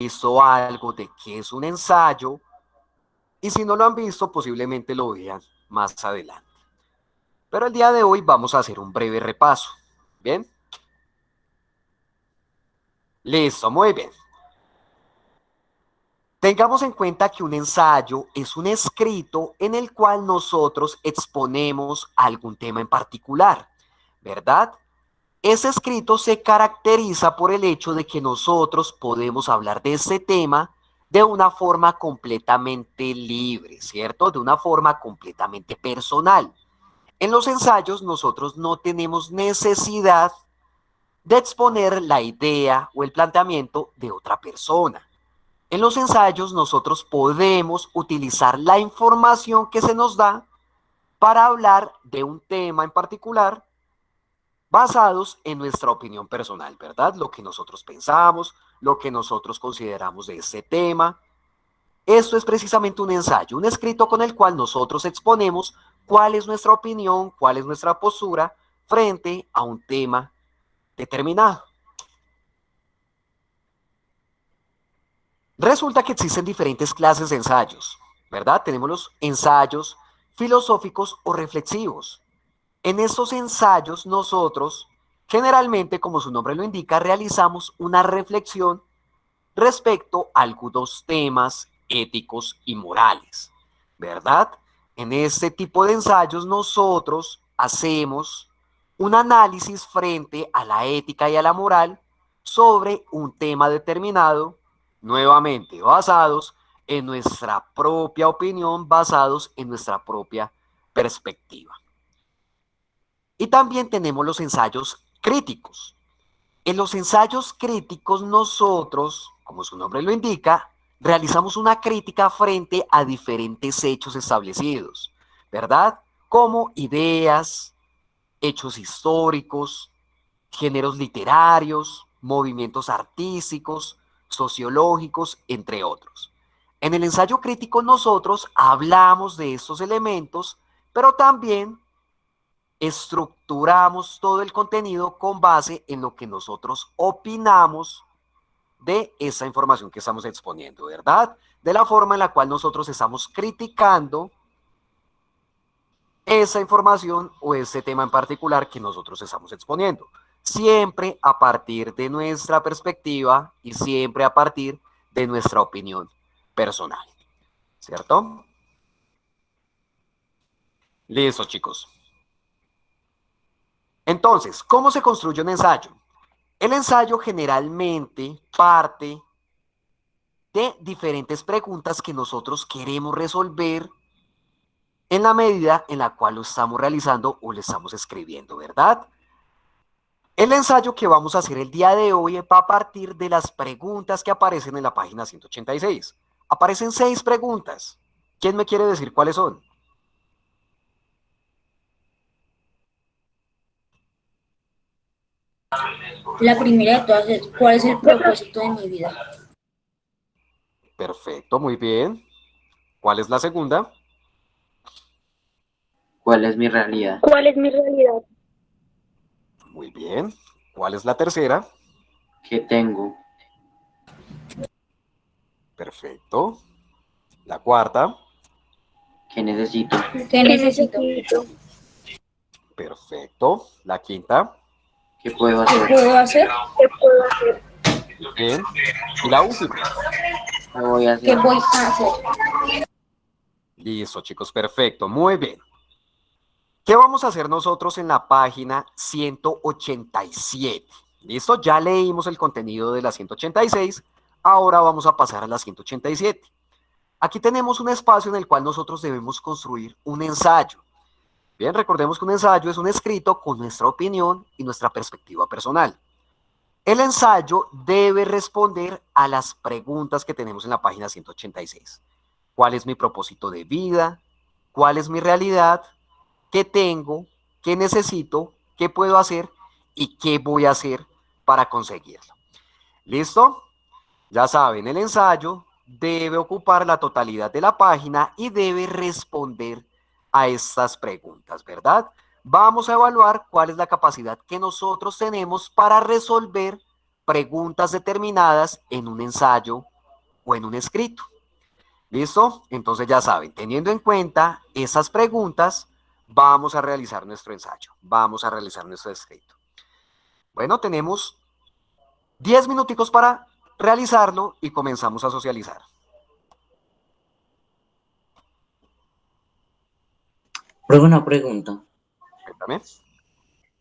visto algo de qué es un ensayo y si no lo han visto, posiblemente lo vean más adelante. Pero el día de hoy vamos a hacer un breve repaso. ¿Bien? Listo, muy bien. Tengamos en cuenta que un ensayo es un escrito en el cual nosotros exponemos algún tema en particular, ¿verdad? Ese escrito se caracteriza por el hecho de que nosotros podemos hablar de ese tema de una forma completamente libre, ¿cierto? De una forma completamente personal. En los ensayos nosotros no tenemos necesidad de exponer la idea o el planteamiento de otra persona. En los ensayos nosotros podemos utilizar la información que se nos da para hablar de un tema en particular basados en nuestra opinión personal, ¿verdad? Lo que nosotros pensamos, lo que nosotros consideramos de este tema. Esto es precisamente un ensayo, un escrito con el cual nosotros exponemos cuál es nuestra opinión, cuál es nuestra postura frente a un tema determinado. Resulta que existen diferentes clases de ensayos, ¿verdad? Tenemos los ensayos filosóficos o reflexivos. En estos ensayos nosotros, generalmente, como su nombre lo indica, realizamos una reflexión respecto a algunos temas éticos y morales, ¿verdad? En este tipo de ensayos nosotros hacemos un análisis frente a la ética y a la moral sobre un tema determinado, nuevamente basados en nuestra propia opinión, basados en nuestra propia perspectiva. Y también tenemos los ensayos críticos. En los ensayos críticos nosotros, como su nombre lo indica, realizamos una crítica frente a diferentes hechos establecidos, ¿verdad? Como ideas, hechos históricos, géneros literarios, movimientos artísticos, sociológicos, entre otros. En el ensayo crítico nosotros hablamos de estos elementos, pero también estructuramos todo el contenido con base en lo que nosotros opinamos de esa información que estamos exponiendo, ¿verdad? De la forma en la cual nosotros estamos criticando esa información o ese tema en particular que nosotros estamos exponiendo. Siempre a partir de nuestra perspectiva y siempre a partir de nuestra opinión personal, ¿cierto? Listo, chicos. Entonces, ¿cómo se construye un ensayo? El ensayo generalmente parte de diferentes preguntas que nosotros queremos resolver en la medida en la cual lo estamos realizando o lo estamos escribiendo, ¿verdad? El ensayo que vamos a hacer el día de hoy va a partir de las preguntas que aparecen en la página 186. Aparecen 6 preguntas. ¿Quién me quiere decir cuáles son? La primera de todas es, ¿cuál es el propósito de mi vida? Perfecto, muy bien. ¿Cuál es la segunda? ¿Cuál es mi realidad? ¿Cuál es mi realidad? Muy bien. ¿Cuál es la tercera? ¿Qué tengo? Perfecto. La cuarta. ¿Qué necesito? ¿Qué ¿Qué necesito? necesito? Perfecto. La quinta. ¿Qué puedo ¿Qué hacer? puedo hacer? ¿Qué puedo hacer? Bien. Y la última. ¿Qué voy a ¿Qué hacer? voy a hacer? Listo, chicos. Perfecto. Muy bien. ¿Qué vamos a hacer nosotros en la página 187? ¿Listo? Ya leímos el contenido de la 186. Ahora vamos a pasar a la 187. Aquí tenemos un espacio en el cual nosotros debemos construir un ensayo. Bien, recordemos que un ensayo es un escrito con nuestra opinión y nuestra perspectiva personal. El ensayo debe responder a las preguntas que tenemos en la página 186. ¿Cuál es mi propósito de vida? ¿Cuál es mi realidad? ¿Qué tengo? ¿Qué necesito? ¿Qué puedo hacer? ¿Y qué voy a hacer para conseguirlo? ¿Listo? Ya saben, el ensayo debe ocupar la totalidad de la página y debe responder a estas preguntas, ¿verdad? Vamos a evaluar cuál es la capacidad que nosotros tenemos para resolver preguntas determinadas en un ensayo o en un escrito. ¿Listo? Entonces ya saben, teniendo en cuenta esas preguntas, vamos a realizar nuestro ensayo, vamos a realizar nuestro escrito. Bueno, tenemos 10 minuticos para realizarlo y comenzamos a socializar. Prueba una pregunta. Cuéntame.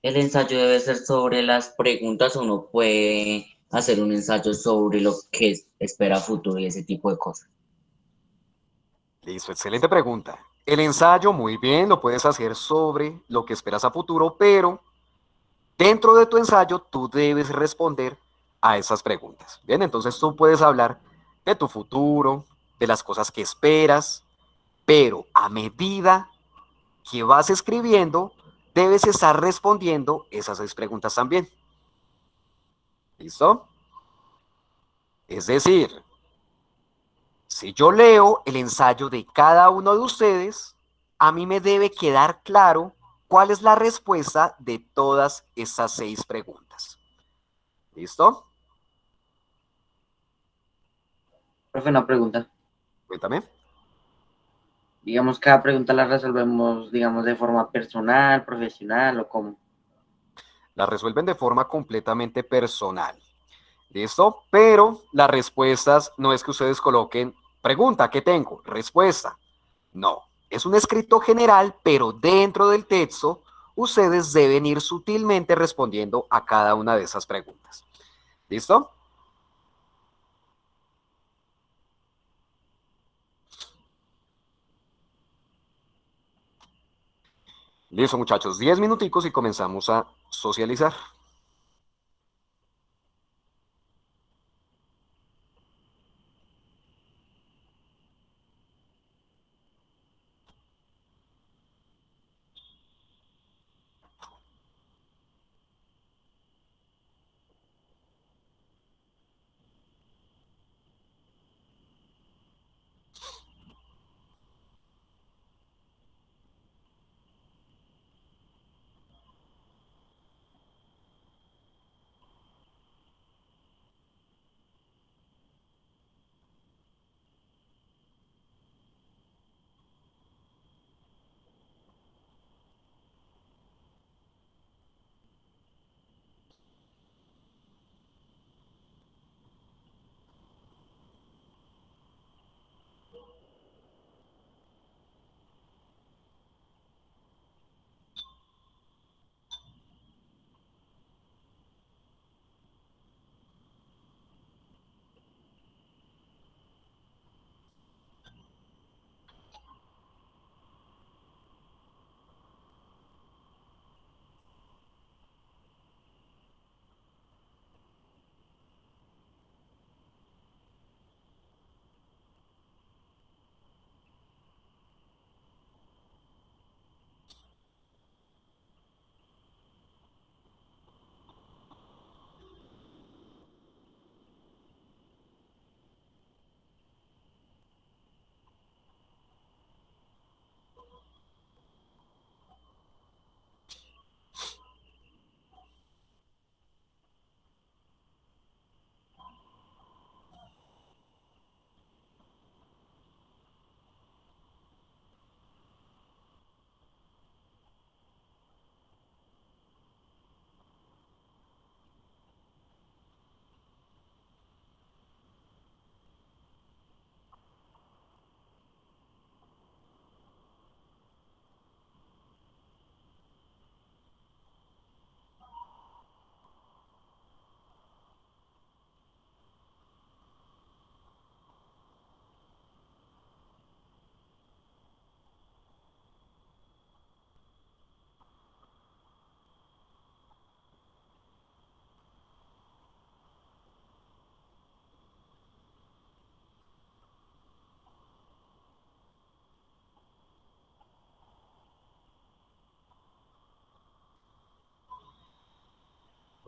¿El ensayo debe ser sobre las preguntas o uno puede hacer un ensayo sobre lo que espera a futuro y ese tipo de cosas? Listo, excelente pregunta. El ensayo, muy bien, lo puedes hacer sobre lo que esperas a futuro, pero dentro de tu ensayo tú debes responder a esas preguntas. Bien, entonces tú puedes hablar de tu futuro, de las cosas que esperas, pero a medida que vas escribiendo, debes estar respondiendo esas 6 preguntas también. ¿Listo? Es decir, si yo leo el ensayo de cada uno de ustedes, a mí me debe quedar claro cuál es la respuesta de todas esas 6 preguntas. ¿Listo? Profe, una pregunta. Cuéntame. Digamos, cada pregunta la resolvemos, digamos, de forma personal, profesional o cómo. La resuelven de forma completamente personal. ¿Listo? Pero las respuestas no es que ustedes coloquen pregunta, ¿qué tengo? Respuesta. No. Es un escrito general, pero dentro del texto ustedes deben ir sutilmente respondiendo a cada una de esas preguntas. ¿Listo? Listo, muchachos. 10 minuticos y comenzamos a socializar.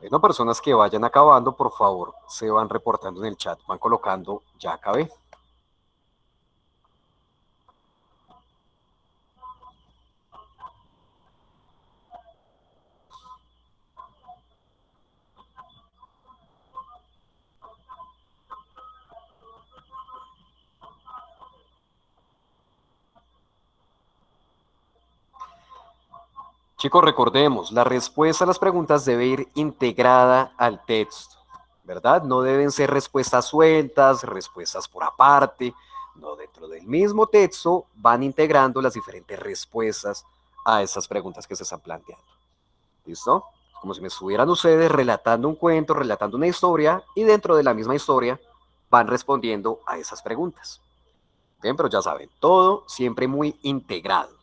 Bueno, personas que vayan acabando, por favor, se van reportando en el chat, van colocando, ya acabé. Chicos, recordemos, la respuesta a las preguntas debe ir integrada al texto, ¿verdad? No deben ser respuestas sueltas, respuestas por aparte. No, dentro del mismo texto van integrando las diferentes respuestas a esas preguntas que se están planteando. ¿Listo? Como si me estuvieran ustedes relatando un cuento, relatando una historia, y dentro de la misma historia van respondiendo a esas preguntas. Bien, pero ya saben, todo siempre muy integrado.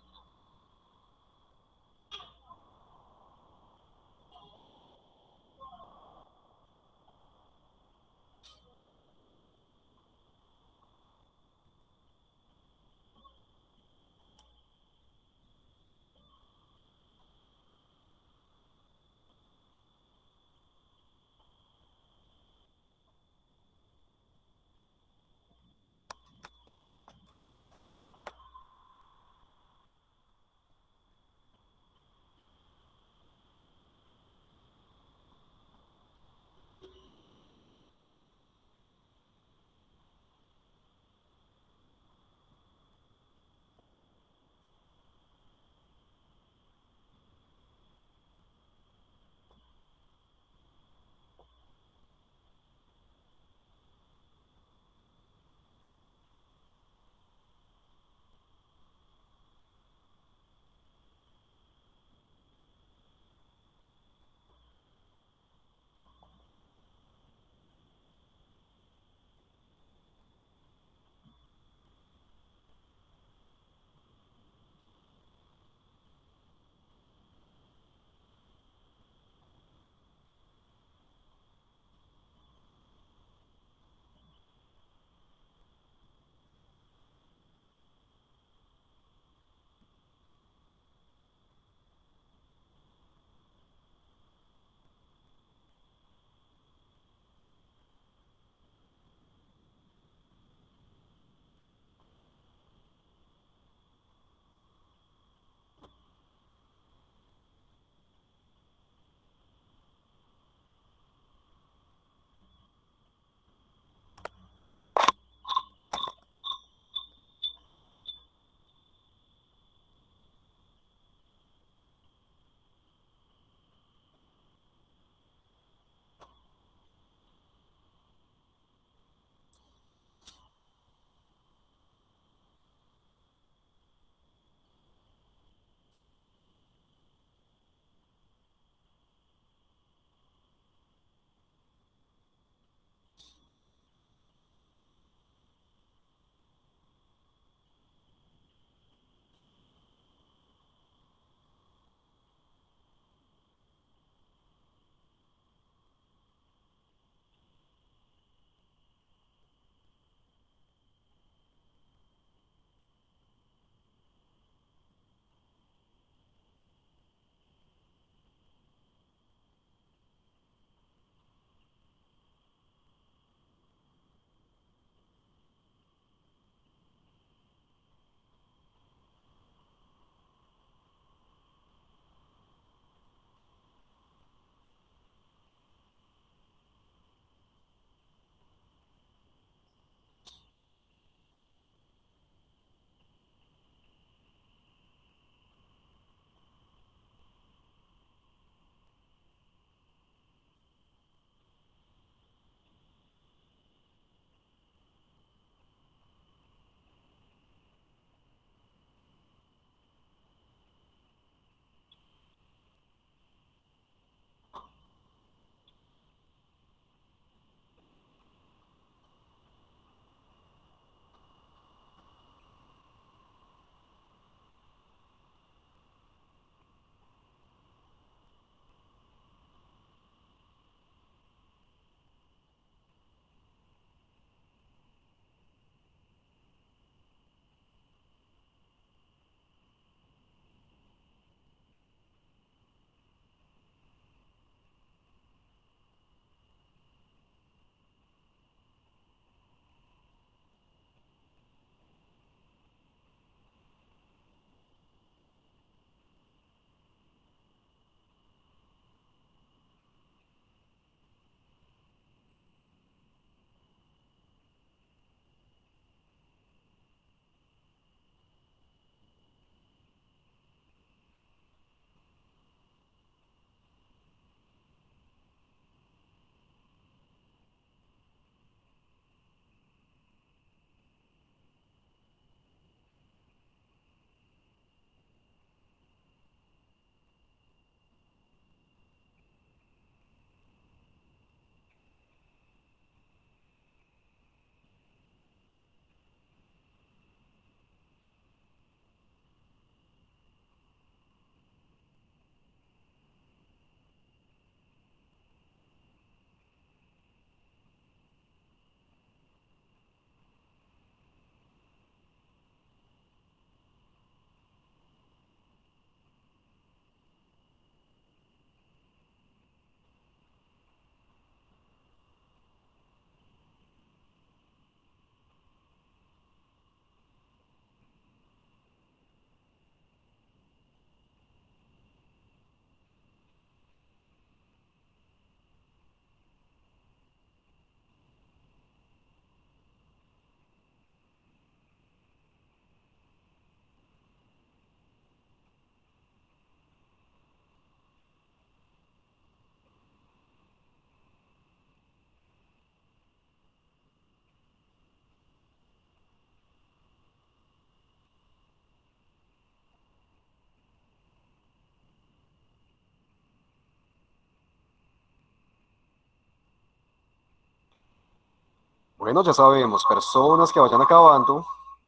Bueno, ya sabemos, personas que vayan acabando,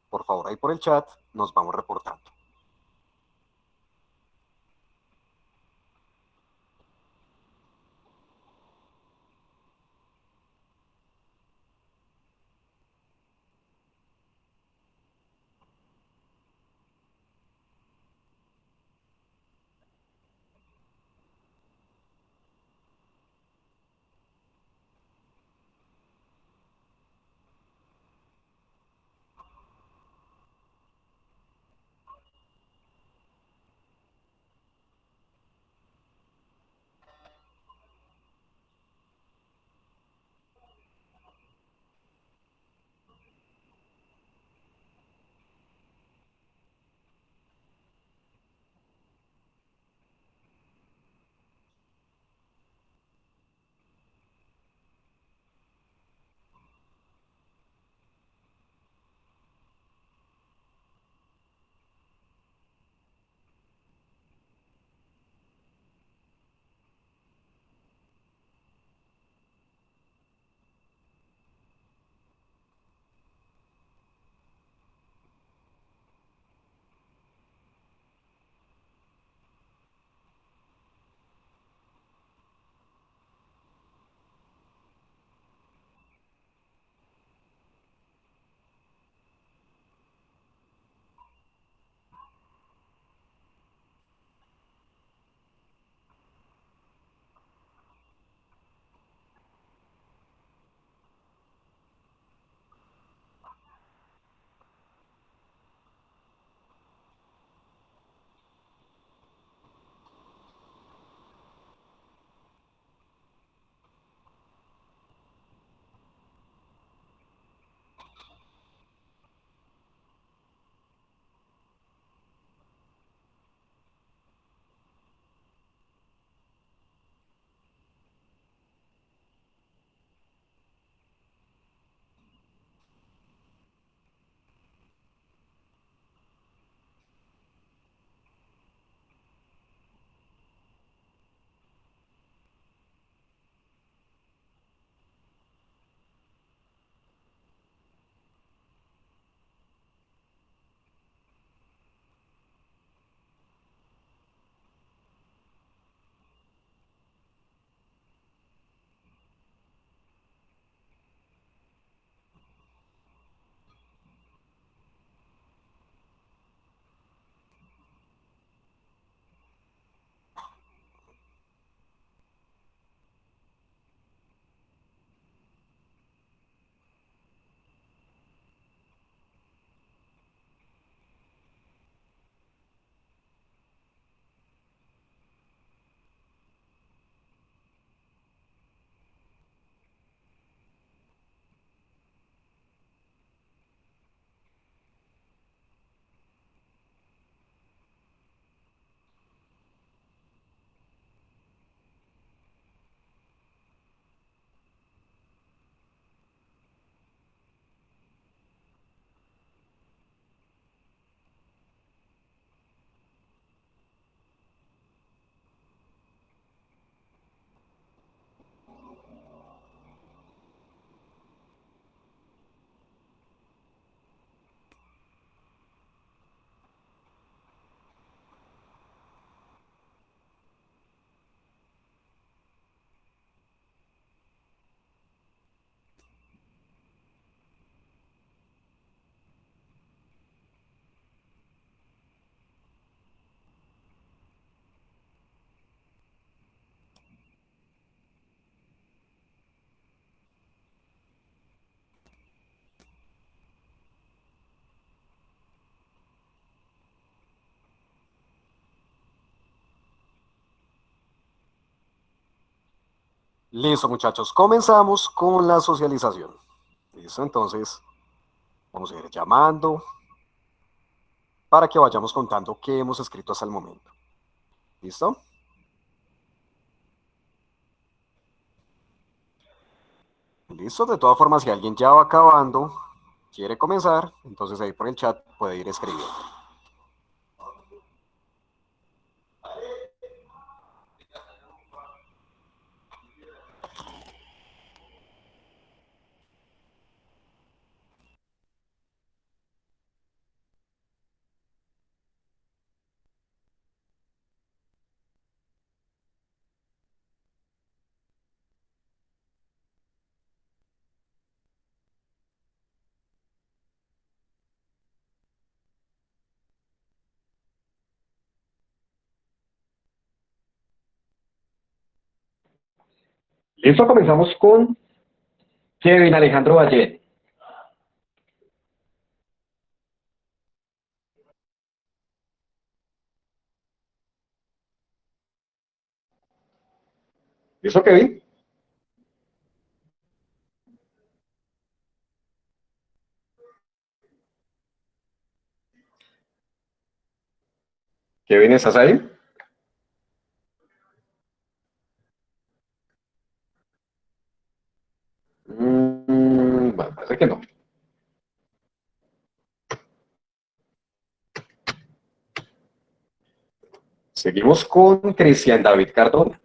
por favor, ahí por el chat, nos vamos reportando. Listo, muchachos, comenzamos con la socialización. Listo, entonces vamos a ir llamando para que vayamos contando qué hemos escrito hasta el momento. ¿Listo? Listo, de todas formas, si alguien ya va acabando, quiere comenzar, entonces ahí por el chat puede ir escribiendo. Listo, comenzamos con Kevin Alejandro Valle. ¿Listo, Kevin? Kevin, ¿estás ahí? Bueno, parece que no. Seguimos con Cristian David Cardona.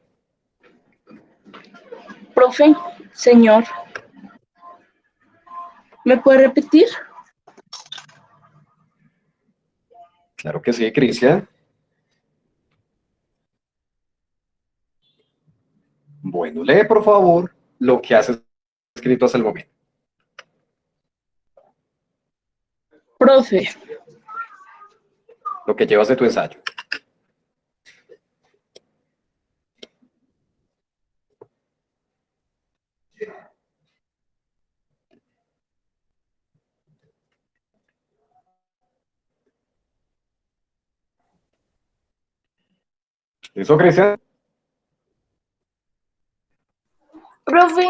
Profe, señor, ¿me puede repetir? Claro que sí, Cristian. Bueno, lee por favor lo que has escrito hasta el momento. Profe, Lo que llevas de tu ensayo. ¿Listo, Cristian? Profe,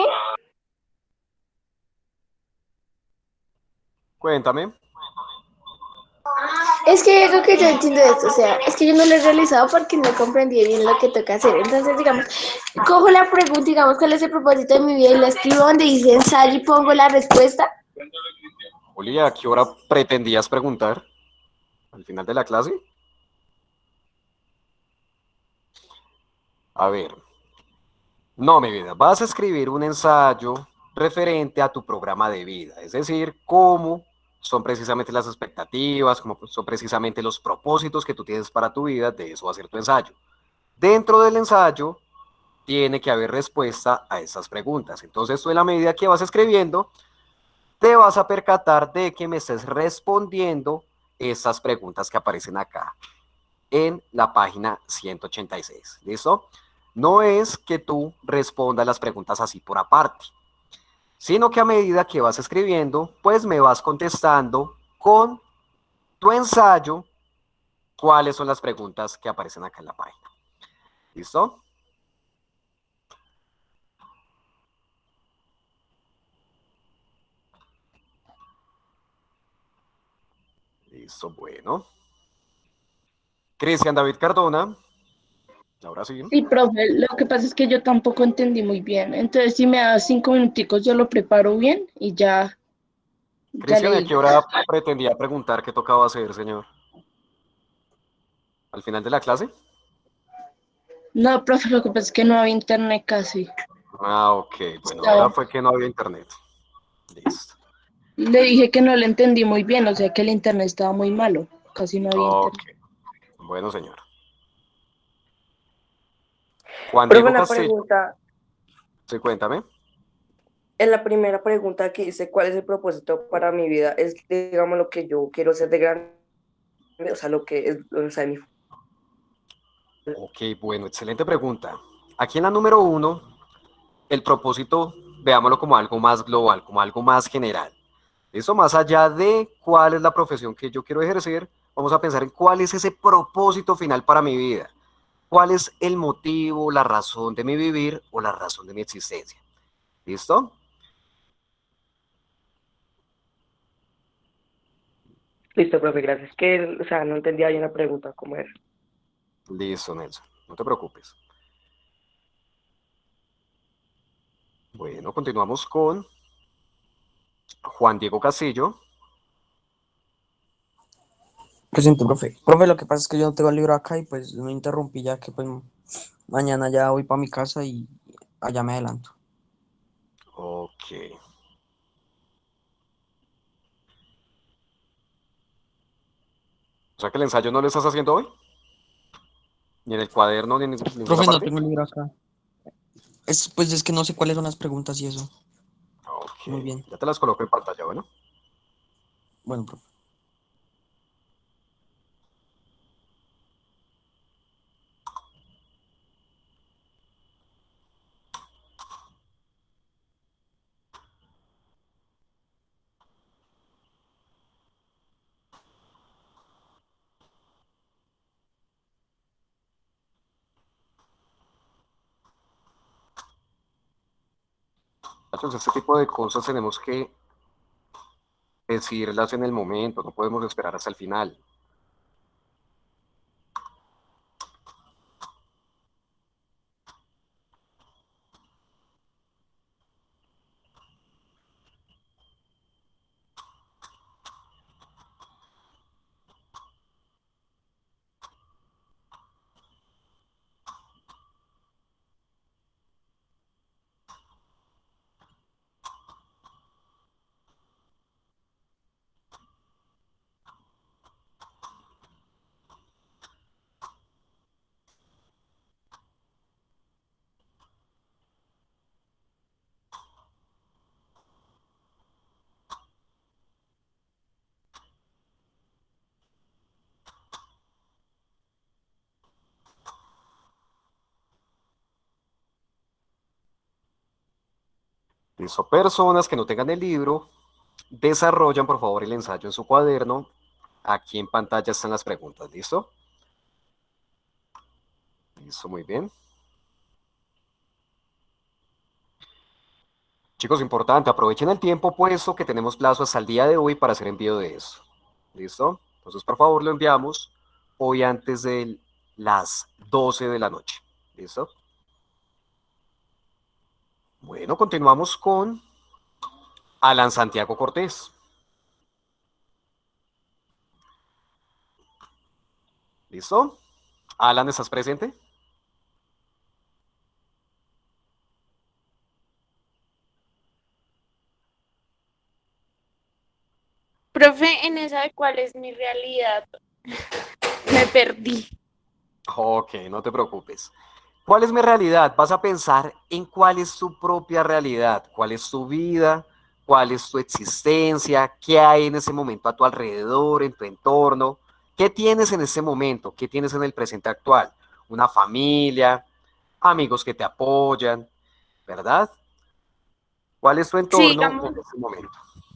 Cuéntame. es que hay algo que yo entiendo de esto, o sea, es que yo no lo he realizado porque no comprendí bien lo que toca hacer. Entonces, digamos, cojo la pregunta, digamos, cuál es el propósito de mi vida y la escribo donde dice ensayo y pongo la respuesta. Julia, ¿a qué hora pretendías preguntar? ¿Al final de la clase? A ver. No, mi vida, vas a escribir un ensayo referente a tu programa de vida, es decir, cómo son precisamente las expectativas, cómo son precisamente los propósitos que tú tienes para tu vida, de eso va a ser tu ensayo. Dentro del ensayo tiene que haber respuesta a esas preguntas. Entonces tú en la medida que vas escribiendo, te vas a percatar de que me estés respondiendo esas preguntas que aparecen acá en la página 186. ¿Listo? No es que tú respondas las preguntas así por aparte, sino que a medida que vas escribiendo, pues me vas contestando con tu ensayo cuáles son las preguntas que aparecen acá en la página. ¿Listo? Listo, bueno. Cristian David Cardona, ahora sí. sí, profe, lo que pasa es que yo tampoco entendí muy bien. Entonces, si me da 5 minuticos, yo lo preparo bien y ya le Cristian, ¿a qué digo. hora pretendía preguntar qué tocaba hacer, señor? ¿Al final de la clase? No, profe, lo que pasa es que no había internet casi. Ah, ok. Bueno, ahora No, fue que no había internet. Listo. le dije que no le entendí muy bien, o sea que el internet estaba muy malo. Casi no había Ok. internet. Bueno, señor. Juan Profe, Diego una Castillo, pregunta. sí, cuéntame. En la primera pregunta que dice, ¿cuál es el propósito para mi vida? Es, digamos, lo que yo quiero ser de grande, o sea, lo que es, o sea, mi... Ok, bueno, excelente pregunta. Aquí en la número uno, el propósito, veámoslo como algo más global, como algo más general. Eso más allá de cuál es la profesión que yo quiero ejercer, vamos a pensar en cuál es ese propósito final para mi vida. ¿Cuál es el motivo, la razón de mi vivir o la razón de mi existencia? ¿Listo? Listo, profe, gracias. Que, o sea, no entendía bien la pregunta, ¿cómo era? Listo, Nelson. No te preocupes. Bueno, continuamos con Juan Diego Castillo. Presente, profe. Profe, lo que pasa es que yo no tengo el libro acá y pues no interrumpí ya que pues mañana ya voy para mi casa y allá me adelanto. Ok. O sea que el ensayo no lo estás haciendo hoy, ni en el cuaderno, ni en ninguna Profe, no parte. tengo el libro acá. Pues es que no sé cuáles son las preguntas y eso. Ok. Muy bien. Ya te las coloco en pantalla, bueno. Bueno, profe. Entonces, este tipo de cosas tenemos que decirlas en el momento, no podemos esperar hasta el final. Listo. Personas que no tengan el libro, desarrollan por favor el ensayo en su cuaderno. Aquí en pantalla están las preguntas. ¿Listo? Listo, muy bien. Chicos, importante, aprovechen el tiempo puesto que tenemos plazo hasta el día de hoy para hacer envío de eso. ¿Listo? Entonces, por favor, lo enviamos hoy antes de las 12 de la noche. ¿Listo? Bueno, continuamos con Alan Santiago Cortés. ¿Listo? Alan, ¿estás presente? Profe, en esa de cuál es mi realidad, me perdí. Ok, no te preocupes. ¿Cuál es mi realidad? Vas a pensar en cuál es tu propia realidad, cuál es tu vida, cuál es tu existencia, qué hay en ese momento a tu alrededor, en tu entorno, qué tienes en ese momento, qué tienes en el presente actual, una familia, amigos que te apoyan, ¿verdad? ¿Cuál es tu Sí, entorno digamos, en ese momento?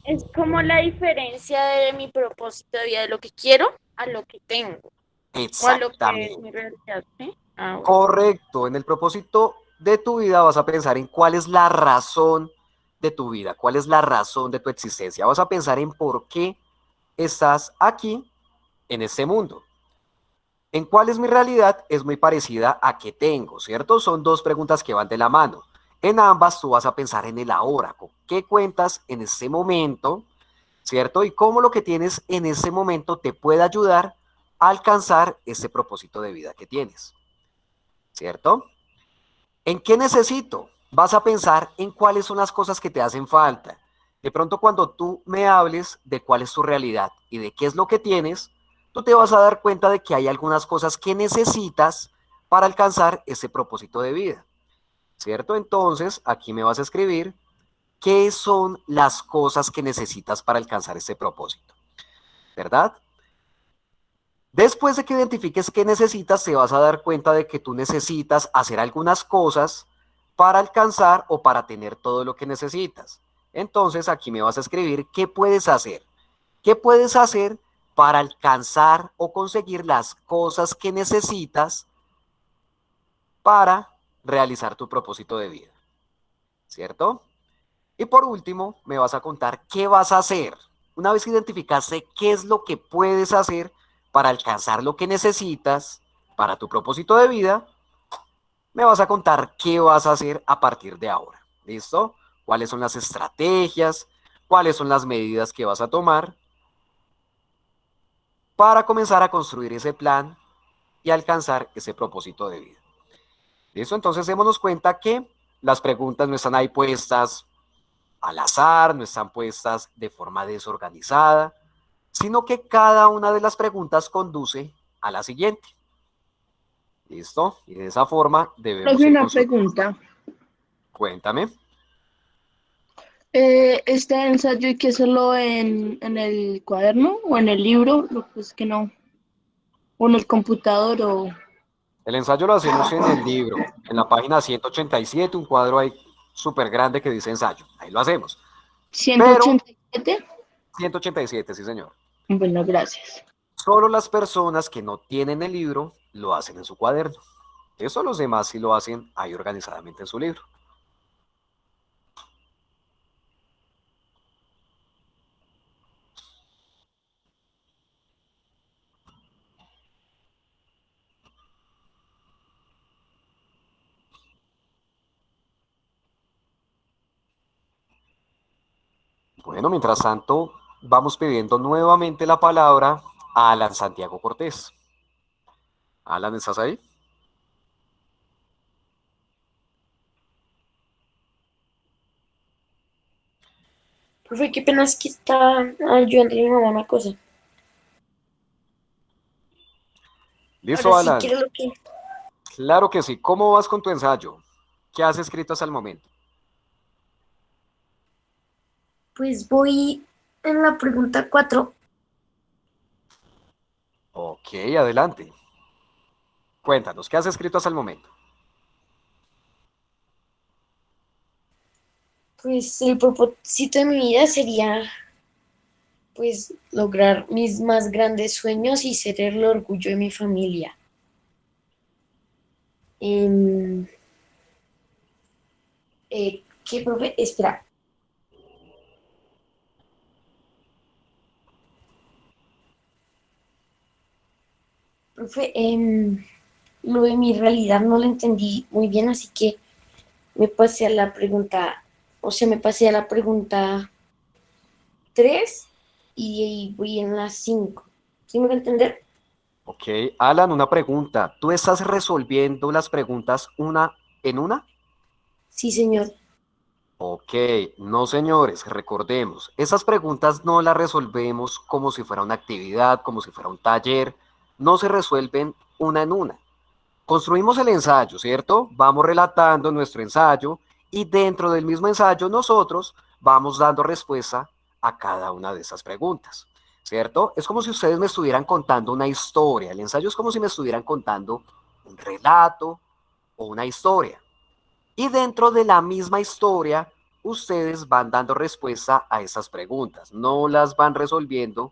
es como la diferencia de mi propósito de vida, de lo que quiero a lo que tengo, o a lo que es Exactamente. mi realidad, ¿sí? Ah, bueno. Correcto, en el propósito de tu vida vas a pensar en cuál es la razón de tu vida, cuál es la razón de tu existencia. Vas a pensar en por qué estás aquí en este mundo. ¿En cuál es mi realidad? Es muy parecida a qué tengo, ¿cierto? Son dos preguntas que van de la mano. En ambas tú vas a pensar en el ahora, con qué cuentas en este momento, ¿cierto? Y cómo lo que tienes en ese momento te puede ayudar a alcanzar ese propósito de vida que tienes, ¿cierto? ¿En qué necesito? Vas a pensar en cuáles son las cosas que te hacen falta. De pronto cuando tú me hables de cuál es tu realidad y de qué es lo que tienes, tú te vas a dar cuenta de que hay algunas cosas que necesitas para alcanzar ese propósito de vida, ¿cierto? Entonces, aquí me vas a escribir qué son las cosas que necesitas para alcanzar ese propósito, ¿verdad? Después de que identifiques qué necesitas, te vas a dar cuenta de que tú necesitas hacer algunas cosas para alcanzar o para tener todo lo que necesitas. Entonces aquí me vas a escribir qué puedes hacer. ¿Qué puedes hacer para alcanzar o conseguir las cosas que necesitas para realizar tu propósito de vida? ¿Cierto? Y por último, me vas a contar qué vas a hacer. Una vez que identificaste qué es lo que puedes hacer para alcanzar lo que necesitas para tu propósito de vida, me vas a contar qué vas a hacer a partir de ahora. ¿Listo? ¿Cuáles son las estrategias? ¿Cuáles son las medidas que vas a tomar para comenzar a construir ese plan y alcanzar ese propósito de vida? ¿Listo? Entonces démonos cuenta que las preguntas no están ahí puestas al azar, no están puestas de forma desorganizada, sino que cada una de las preguntas conduce a la siguiente. ¿Listo? Y de esa forma debemos Profe, ir una construyendo. pregunta. Cuéntame. ¿Este ensayo hay que hacerlo en el cuaderno o en el libro? Pues que no. O en el computador o El ensayo lo hacemos en el libro, en la página 187, un cuadro ahí súper grande que dice ensayo. Ahí lo hacemos. Pero 187. 187, sí señor. Bueno, gracias. Solo las personas que no tienen el libro lo hacen en su cuaderno. Eso los demás sí lo hacen ahí organizadamente en su libro. Bueno, mientras tanto, vamos pidiendo nuevamente la palabra a Alan Santiago Cortés. Alan, ¿estás ahí? Profe, qué pena es que está ayudando a mi mamá una cosa. Ahora Listo, sí Alan. quiero lo que... Claro que sí. ¿Cómo vas con tu ensayo? ¿Qué has escrito hasta el momento? Pues voy en la pregunta 4. Ok, adelante. Cuéntanos, ¿qué has escrito hasta el momento? Pues el propósito de mi vida sería pues lograr mis más grandes sueños y ser el orgullo de mi familia. Em, ¿Qué, profe? Espera. Profe, lo de mi realidad no lo entendí muy bien, así que me pasé a la pregunta, o sea, me pasé a la pregunta 3 y ahí voy en la 5. ¿Sí me va a entender? Ok, Alan, una pregunta. ¿Tú estás resolviendo las preguntas una en una? Sí, señor. Ok, no señores, recordemos, esas preguntas no las resolvemos como si fuera una actividad, como si fuera un taller, no se resuelven una en una. Construimos el ensayo, ¿cierto? Vamos relatando nuestro ensayo y dentro del mismo ensayo nosotros vamos dando respuesta a cada una de esas preguntas, ¿cierto? Es como si ustedes me estuvieran contando una historia, el ensayo es como si me estuvieran contando un relato o una historia. Y dentro de la misma historia, ustedes van dando respuesta a esas preguntas, no las van resolviendo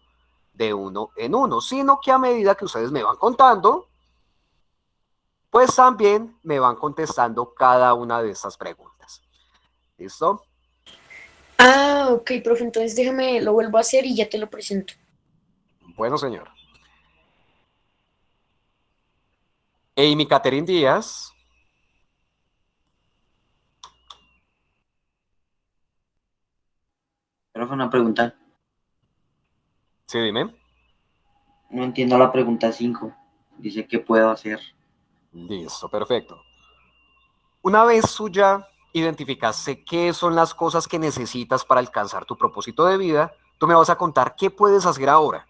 de uno en uno, sino que a medida que ustedes me van contando, pues también me van contestando cada una de estas preguntas. ¿Listo? Ah, ok, profe, entonces déjame, lo vuelvo a hacer y ya te lo presento. Bueno, señor. Amy Catherine Díaz. Profe, una pregunta. Sí, dime. No entiendo la pregunta 5. Dice, ¿qué puedo hacer? Listo, perfecto. Una vez tú ya identificaste qué son las cosas que necesitas para alcanzar tu propósito de vida, tú me vas a contar qué puedes hacer ahora,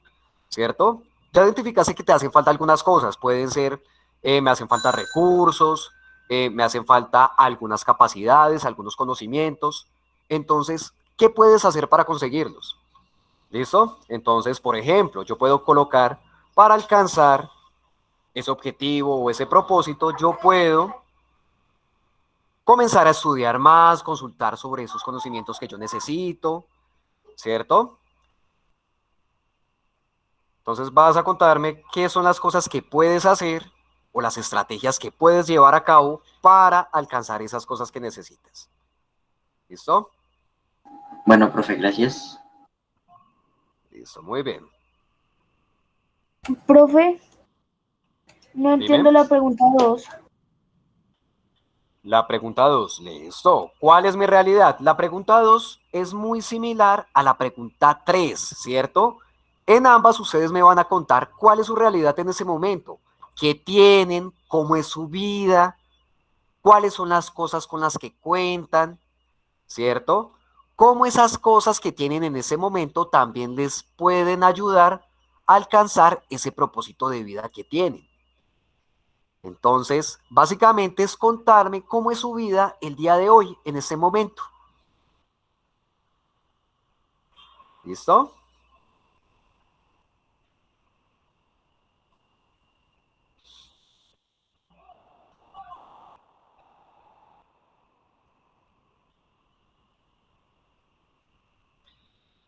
¿cierto? Ya identificaste que te hacen falta algunas cosas, pueden ser, me hacen falta recursos, me hacen falta algunas capacidades, algunos conocimientos. Entonces, ¿qué puedes hacer para conseguirlos? ¿Listo? Entonces, por ejemplo, yo puedo colocar para alcanzar ese objetivo o ese propósito, yo puedo comenzar a estudiar más, consultar sobre esos conocimientos que yo necesito, ¿cierto? Entonces vas a contarme qué son las cosas que puedes hacer o las estrategias que puedes llevar a cabo para alcanzar esas cosas que necesitas. ¿Listo? Bueno, profe, gracias. Listo, muy bien. Profe, no entiendo Dime. la pregunta 2. La pregunta 2, listo. ¿Cuál es mi realidad? La pregunta 2 es muy similar a la pregunta 3, ¿cierto? En ambas ustedes me van a contar cuál es su realidad en ese momento, qué tienen, cómo es su vida, cuáles son las cosas con las que cuentan, ¿cierto? Cómo esas cosas que tienen en ese momento también les pueden ayudar a alcanzar ese propósito de vida que tienen. Entonces, básicamente es contarme cómo es su vida el día de hoy, en ese momento. ¿Listo?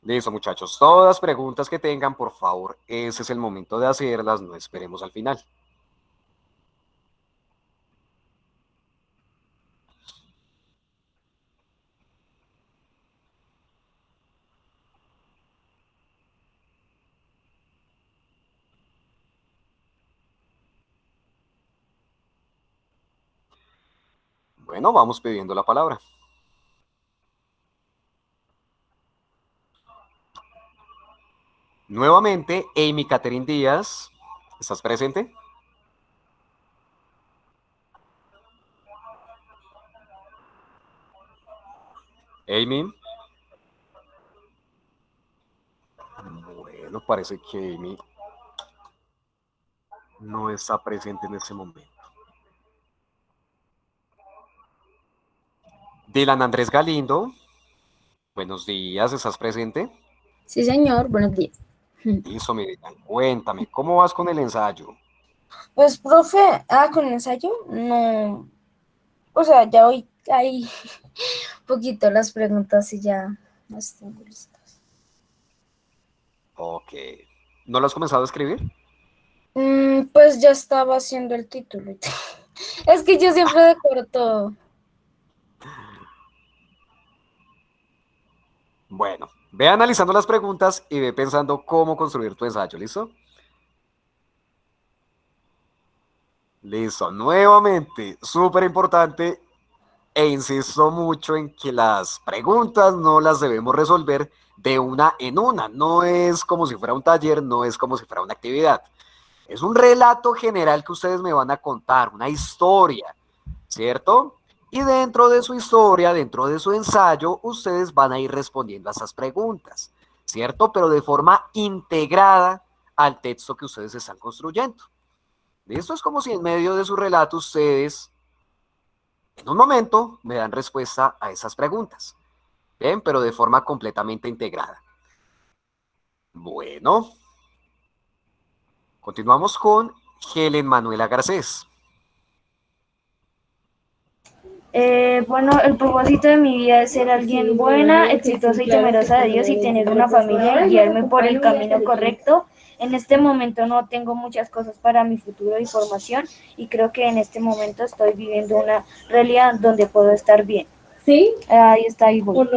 Listo, muchachos. Todas preguntas que tengan, por favor, ese es el momento de hacerlas, no esperemos al final. Bueno, vamos pidiendo la palabra. Nuevamente, Amy Catherine Díaz, ¿estás presente? Amy. Bueno, parece que Amy no está presente en este momento. Dylan Andrés Galindo, buenos días, ¿estás presente? Sí, señor, buenos días. Listo, mi Dylan, cuéntame, ¿cómo vas con el ensayo? Pues, profe, con el ensayo, no, o sea, ya hoy hay poquito las preguntas y ya las tengo listas. Ok, ¿no lo has comenzado a escribir? Pues ya estaba haciendo el título. Es que yo siempre decoro todo. Bueno, ve analizando las preguntas y ve pensando cómo construir tu ensayo, ¿listo? Listo, nuevamente, súper importante e insisto mucho en que las preguntas no las debemos resolver de una en una. No es como si fuera un taller, no es como si fuera una actividad. Es un relato general que ustedes me van a contar, una historia, ¿cierto? Y dentro de su historia, dentro de su ensayo, ustedes van a ir respondiendo a esas preguntas, ¿cierto? Pero de forma integrada al texto que ustedes están construyendo. Esto es como si en medio de su relato ustedes, en un momento, me dan respuesta a esas preguntas. Bien, pero de forma completamente integrada. Bueno, continuamos con Helen Manuela Garcés. Bueno, el propósito de mi vida es ser alguien buena, exitosa y temerosa de Dios y tener una familia y guiarme por el camino correcto. En este momento no tengo muchas cosas para mi futuro y formación y creo que en este momento estoy viviendo una realidad donde puedo estar bien. ¿Sí? Ahí está, ahí voy.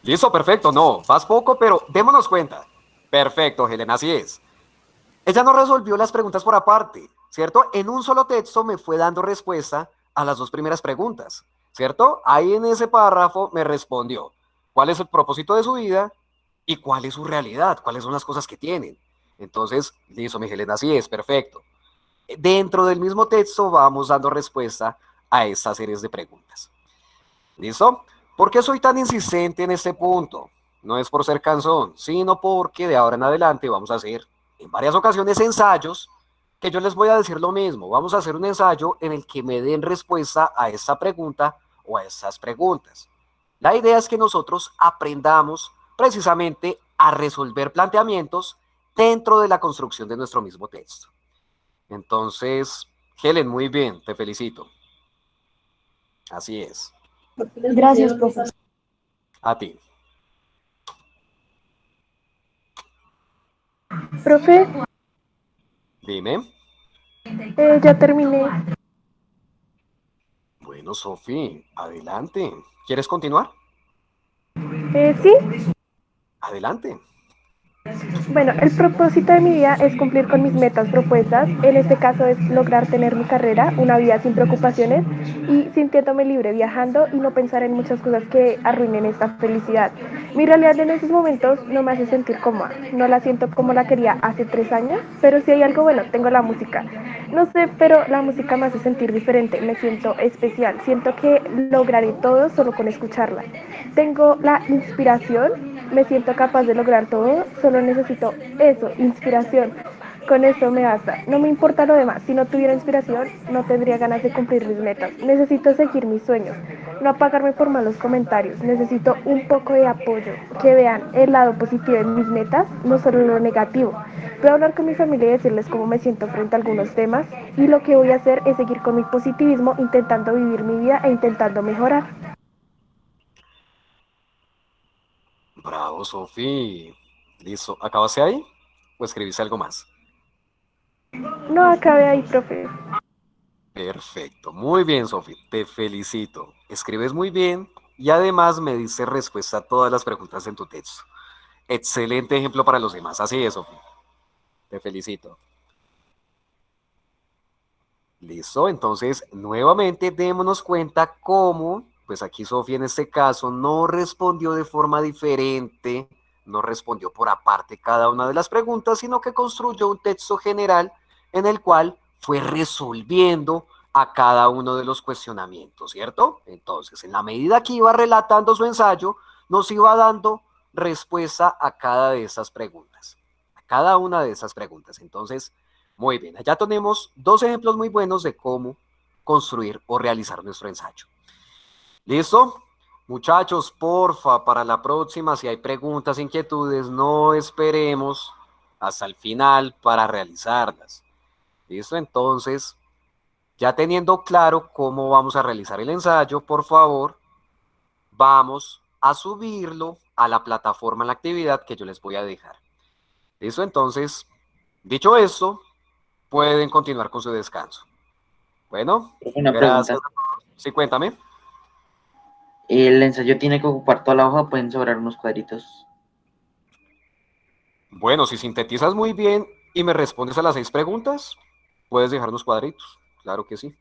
Listo, perfecto. No, vas poco, pero démonos cuenta. Perfecto, Helen, así es. Ella no resolvió las preguntas por aparte, ¿cierto? En un solo texto me fue dando respuesta a las dos primeras preguntas, ¿cierto? Ahí en ese párrafo me respondió cuál es el propósito de su vida y cuál es su realidad, cuáles son las cosas que tienen. Entonces, listo, mi Helen, así es, perfecto. Dentro del mismo texto vamos dando respuesta a estas series de preguntas. ¿Listo? ¿Por qué soy tan insistente en este punto? No es por ser cansón, sino porque de ahora en adelante vamos a hacer en varias ocasiones ensayos que yo les voy a decir lo mismo. Vamos a hacer un ensayo en el que me den respuesta a esta pregunta o a estas preguntas. La idea es que nosotros aprendamos precisamente a resolver planteamientos dentro de la construcción de nuestro mismo texto. Entonces, Helen, muy bien, te felicito. Así es. Gracias, profesor. A ti. Profe, Dime. ya terminé. Bueno, Sofi, adelante. ¿Quieres continuar? Sí. Adelante. Bueno, el propósito de mi vida es cumplir con mis metas propuestas. En este caso es lograr tener mi carrera, una vida sin preocupaciones y sintiéndome libre viajando y no pensar en muchas cosas que arruinen esta felicidad. Mi realidad en estos momentos no me hace sentir cómoda. No la siento como la quería hace 3 años, pero si hay algo bueno, tengo la música. No sé, pero la música me hace sentir diferente, me siento especial. Siento que lograré todo solo con escucharla. Tengo la inspiración, me siento capaz de lograr todo, solo necesito eso, inspiración. Con eso me basta. No me importa lo demás. Si no tuviera inspiración, no tendría ganas de cumplir mis metas. Necesito seguir mis sueños, no apagarme por malos comentarios. Necesito un poco de apoyo, que vean el lado positivo de mis metas, no solo lo negativo. Voy a hablar con mi familia y decirles cómo me siento frente a algunos temas y lo que voy a hacer es seguir con mi positivismo, intentando vivir mi vida e intentando mejorar. Bravo, Sofi. Listo. ¿Acabaste ahí? ¿O escribiste algo más? No acabé ahí, profe. Perfecto. Muy bien, Sofi. Te felicito. Escribes muy bien y además me diste respuesta a todas las preguntas en tu texto. Excelente ejemplo para los demás. Así es, Sofi. Te felicito. Listo. Entonces, nuevamente démonos cuenta cómo, pues aquí Sofi en este caso no respondió de forma diferente, no respondió por aparte cada una de las preguntas, sino que construyó un texto general en el cual fue resolviendo a cada uno de los cuestionamientos, ¿cierto? Entonces, en la medida que iba relatando su ensayo, nos iba dando respuesta a cada de esas preguntas, a cada una de esas preguntas. Entonces, muy bien, allá tenemos dos ejemplos muy buenos de cómo construir o realizar nuestro ensayo. ¿Listo? Muchachos, porfa, para la próxima, si hay preguntas, inquietudes, no esperemos hasta el final para realizarlas. ¿Listo? Entonces, ya teniendo claro cómo vamos a realizar el ensayo, por favor, vamos a subirlo a la plataforma en la actividad que yo les voy a dejar. ¿Listo? Entonces, dicho esto, pueden continuar con su descanso. Bueno, Una gracias. pregunta. Sí, cuéntame. ¿El ensayo tiene que ocupar toda la hoja o pueden sobrar unos cuadritos? Bueno, si sintetizas muy bien y me respondes a las 6 preguntas, puedes dejar unos cuadritos. Claro que sí.